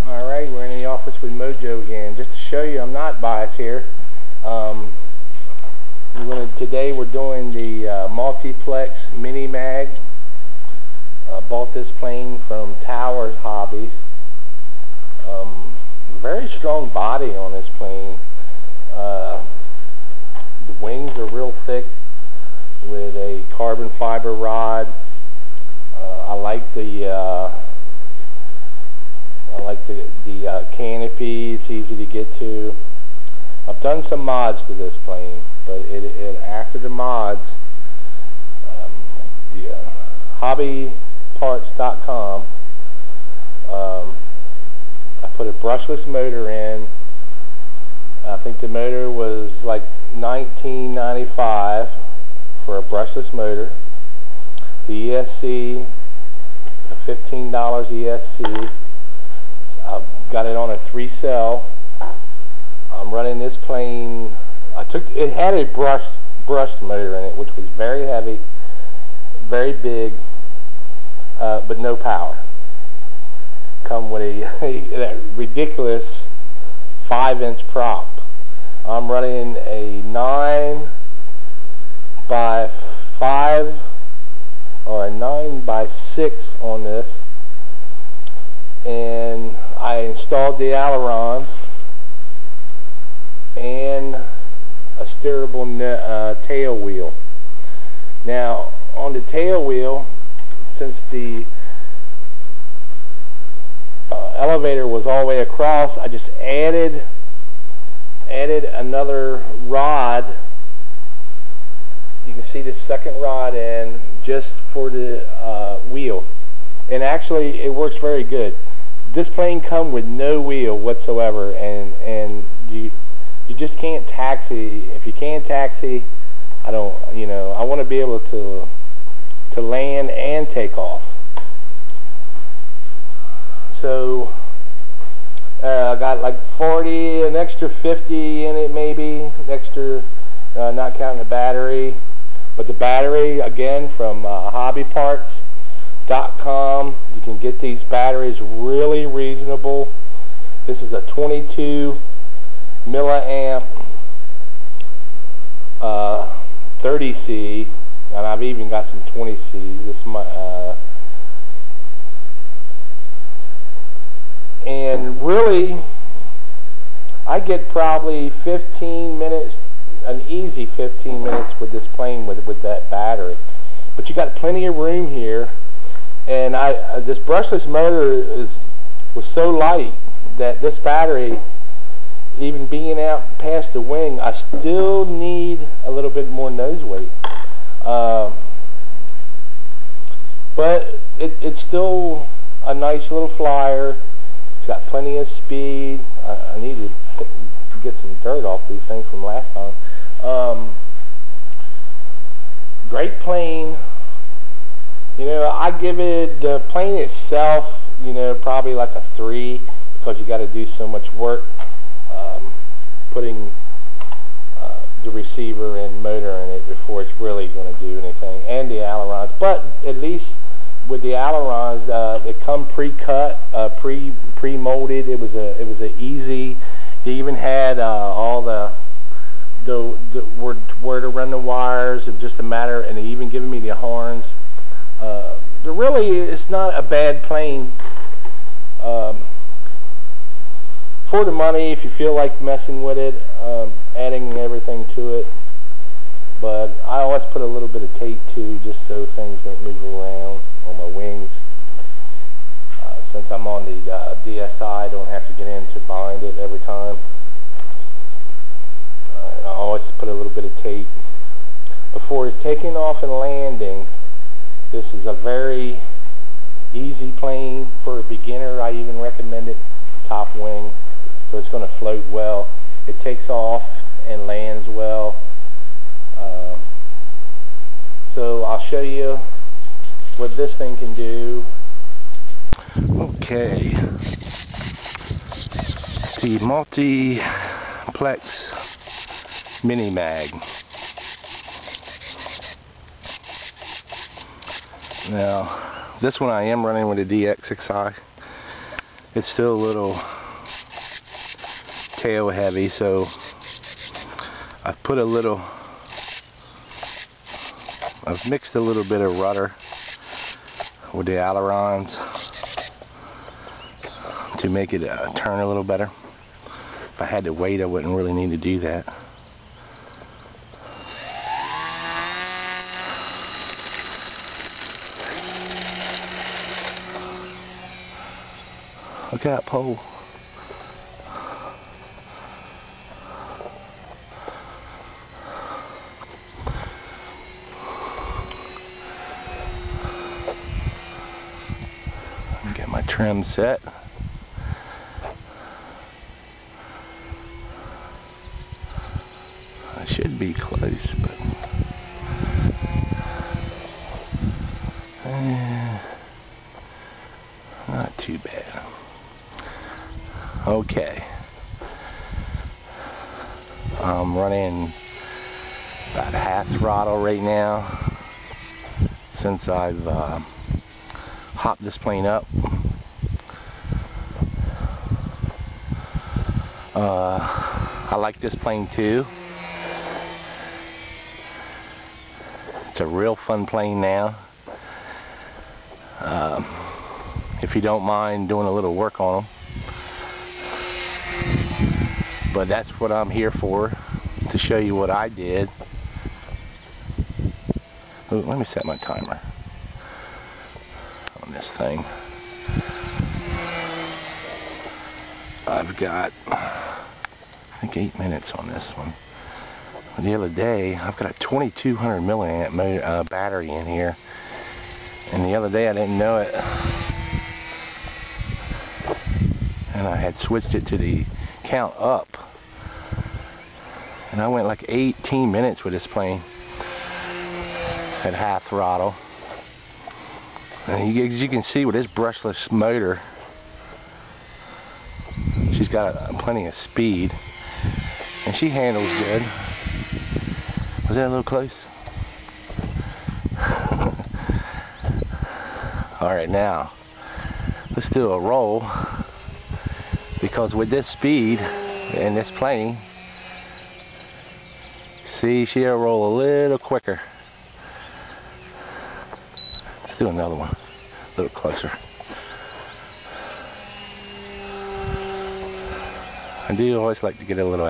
Alright, we're in the office with Mojo again. Just to show you I'm not biased here. Today we're doing the multiplex mini mag. Bought this plane from Towers Hobbies. Very strong body on this plane. The wings are real thick with a carbon fiber rod. I like the canopy. It's easy to get to. I've done some mods to this plane, but after the mods, hobbyparts.com, I put a brushless motor in. I think the motor was like $19.95 for a brushless motor. The ESC, $15 ESC. I've got it on a 3-cell. I'm running this plane. It had a brushed motor in it, which was very heavy, very big, but no power. Come with a ridiculous 5-inch prop. I'm running a 9 by 5 or a 9 by 6 on this, and I installed the ailerons and a steerable tail wheel. Now on the tail wheel, since the elevator was all the way across, I just added another rod. You can see the second rod in just for the wheel, and actually it works very good. This plane comes with no wheel whatsoever, and you just can't taxi. If you can't taxi, I want to be able to land and take off. So I got like 40, an extra 50 in it, maybe extra, not counting the battery. But the battery, again, from hobbyparts.com. You can get these batteries really reasonable. This is a 22 milliamp 30C, and I've even got some 20Cs. And really, I get probably 15 minutes, an easy 15 minutes with this plane with that battery. But you got plenty of room here, and this brushless motor was so light that this battery, even being out past the wing, I still need a little bit more nose weight. But it's still a nice little flyer. It's got plenty of speed. I need to get some dirt off these things from last time. Great plane. I give it, the plane itself, probably like a 3, because you got to do so much work putting the receiver and motor in it before it's really going to do anything, and the ailerons. But at least with the ailerons, they come pre-cut, pre-molded. It was a easy. They even had all where to run the wires. It was just a matter, and they even given me the horns. Really, it's not a bad plane. For the money, if you feel like messing with it, adding everything to it. But I always put a little bit of tape too, just so things don't move around on my wings. Since I'm on the DSI, I don't have to get in to bind it every time. I always put a little bit of tape. Before taking off and landing, this is a very easy plane for a beginner. I even recommend it top wing, so it's going to float well. It takes off and lands well. So I'll show you what this thing can do. Okay, the multiplex mini mag. Now, this one I am running with a DX6i. It's still a little tail heavy, so I've mixed a little bit of rudder with the ailerons to make it turn a little better. If I had to wait, I wouldn't really need to do that. Look at that pole. Get my trim set. I should be close, but not too bad. Okay. I'm running about half throttle right now since I've hopped this plane up. I like this plane too. It's a real fun plane now. If you don't mind doing a little work on them. But that's what I'm here for, to show you what I did. Ooh, let me set my timer on this thing. I've got, I think 8 minutes on this one. The other day, I've got a 2200 milliamp battery in here. And the other day I didn't know it. And I had switched it to the count up. And I went like 18 minutes with this plane at half throttle. And as you can see with this brushless motor, she's got plenty of speed. And she handles good. Was that a little close? Alright, now let's do a roll, because with this speed and this plane, see, she'll roll a little quicker. Let's do another one, a little closer. I do always like to get a little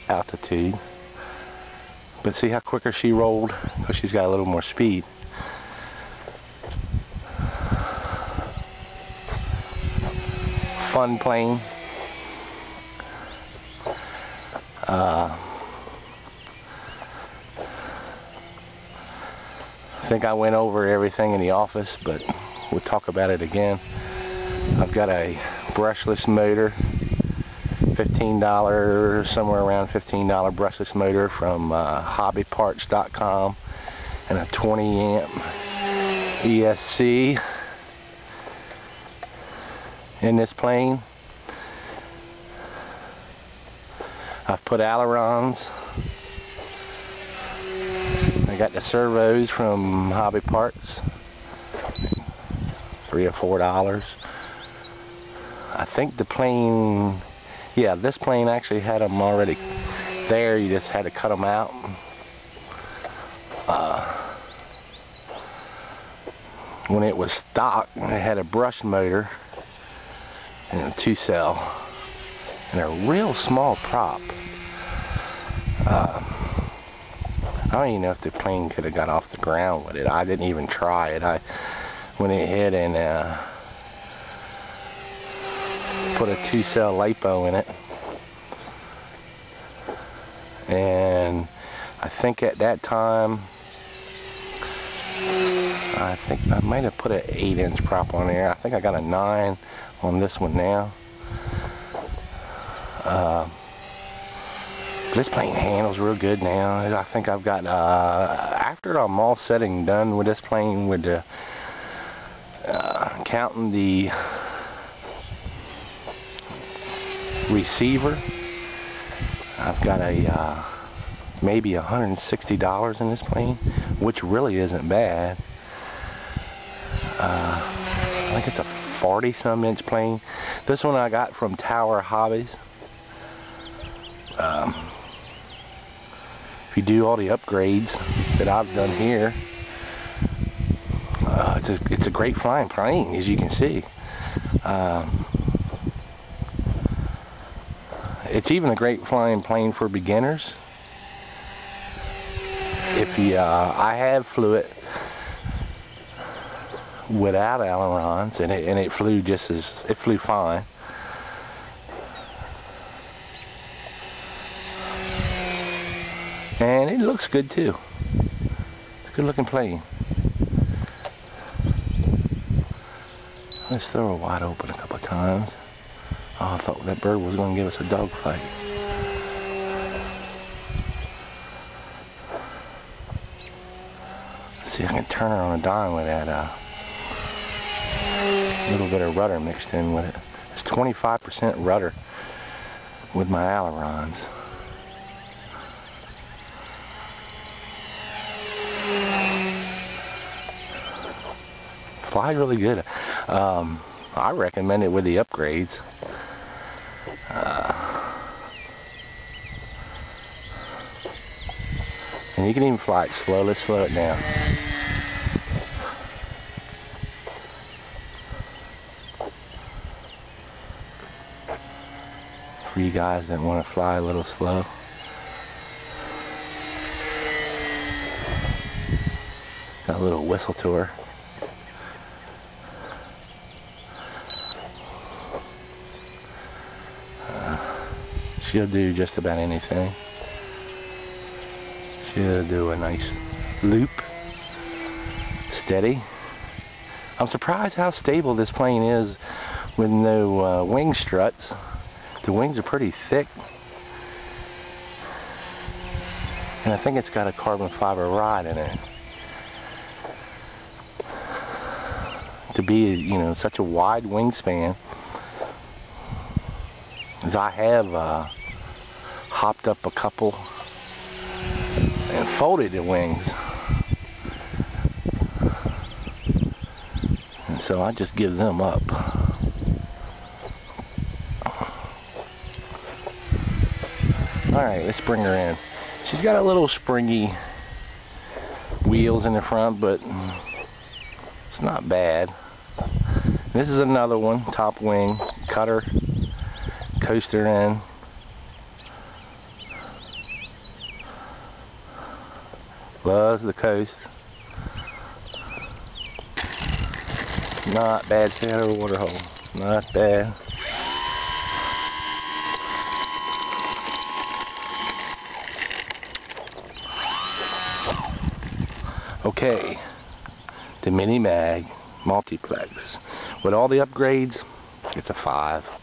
altitude, but see how quicker she rolled, because she's got a little more speed. Fun plane. I think I went over everything in the office, but we'll talk about it again. I've got a brushless motor, $15, somewhere around $15 brushless motor from hobbyparts.com, and a 20 amp ESC in this plane. I've put ailerons. I got the servos from Hobby Parts, $3 or $4. I think the plane, yeah, this plane actually had them already there. You just had to cut them out. When it was stock, it had a brush motor and a 2-cell and a real small prop. I don't even know if the plane could have got off the ground with it. I didn't even try it. I went ahead and put a 2-cell LiPo in it, and I think at that time, I think I might have put an 8-inch prop on there. I think I got a 9 on this one now. This plane handles real good now. I think I've got, after I'm all said and done with this plane, with the counting the receiver, I've got a maybe $160 in this plane, which really isn't bad. I think it's a 40-some inch plane. This one I got from Tower Hobbies. If you do all the upgrades that I've done here, it's a great flying plane, as you can see. It's even a great flying plane for beginners. If you, I have flew it without ailerons, and it flew it flew fine. And it looks good too. It's a good looking plane. Let's throw her wide open a couple of times. Oh, I thought that bird was going to give us a dogfight. Let's see if I can turn her on a dime with that little bit of rudder mixed in with it. It's 25% rudder with my ailerons. Flies really good. I recommend it with the upgrades. And you can even fly it slow. Let's slow it down. For you guys that want to fly a little slow. Got a little whistle to her. She'll do just about anything. She'll do a nice loop. Steady. I'm surprised how stable this plane is with no wing struts. The wings are pretty thick. And I think it's got a carbon fiber rod in it. To be, you know, such a wide wingspan, as I have hopped up a couple and folded the wings, and so I just give them up. Alright, let's bring her in. She's got a little springy wheels in the front, but it's not bad. This is another one, top wing, cutter, coaster in. Loves the coast. Not bad. Stay out of a water hole. Not bad. Okay, the Mini Mag Multiplex. With all the upgrades, it's a 5.